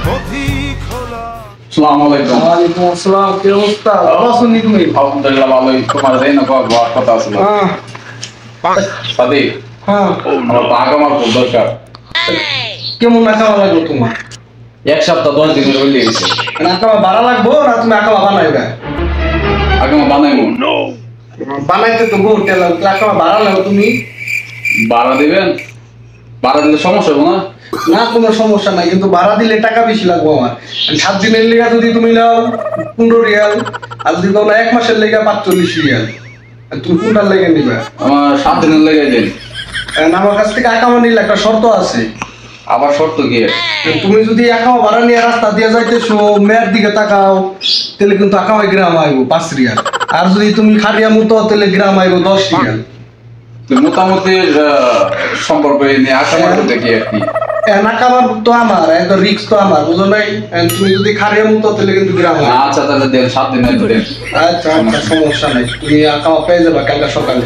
আসসালামু আলাইকুম। ওয়ালাইকুম আসসালাম। কি অবস্থা? ভালো আছো নি তুমি? আলহামদুলিল্লাহ ভালোই। তোমার দেই না বাবার কথা আছে না? সাদি আমার টাকা আমার খুব দরকার। কেমন আঁকাবা লাগবে তোমার? এক সপ্তাহ 10 দিনের হইলে গেছে। আঁকাবা ভাড়া লাগবো না তুমি আঁকাবা বানাইবে? আগে আমার বানাইবো। বানাইতে তো বহুত টাকা লাগবে, আঁকাবা ভাড়া লাগবে তুমি? ভাড়া দিবেন? ভাড়া দিলে সমস্যা হবে না? না কোনো সমস্যা নাই, কিন্তু ভাড়া দিলে টাকা বেশি লাগবে আমার। 7 দিনের লেগা যদি তুমি নাও 15 রিয়াল, আর যদি তোমরা 1 মাসের লেগা 45 রিয়াল, আর তুমি কোনটার লেগে নিবা? আমার 7 দিনের লেগে দিন। আমার কাছ থেকে আঁকাবা নিলে একটা শর্ত আছে। আবার শর্ত কি? তুমি যদি আঁকাবা ভাড়া নিয়ে রাস্তা দিয়ে যাইতেছো, মেয়ের দিকে তাকাও, তাহলে কিন্তু আঁকাবা গ্রাম আইবো 5 রিয়াল। আর যদি তুমি খারিয়া মতো তাহলে গ্রাম আইবো 10 রিয়াল। মোটামুটি সম্পর্ক নিয়ে আসা করতে কি আর কি? আঁকাবার তো আমার একদম রিক্স তো আমার, বুঝো নাই? তুমি যদি খারিয়া মতো তাহলে কিন্তু গ্রাম আইবো। আচ্ছা তাহলে দেন 7 দিনের দেন। আচ্ছা আচ্ছা সমস্যা নাই, তুমি আঁকাবা পেয়ে যাবা কালকে সকালে।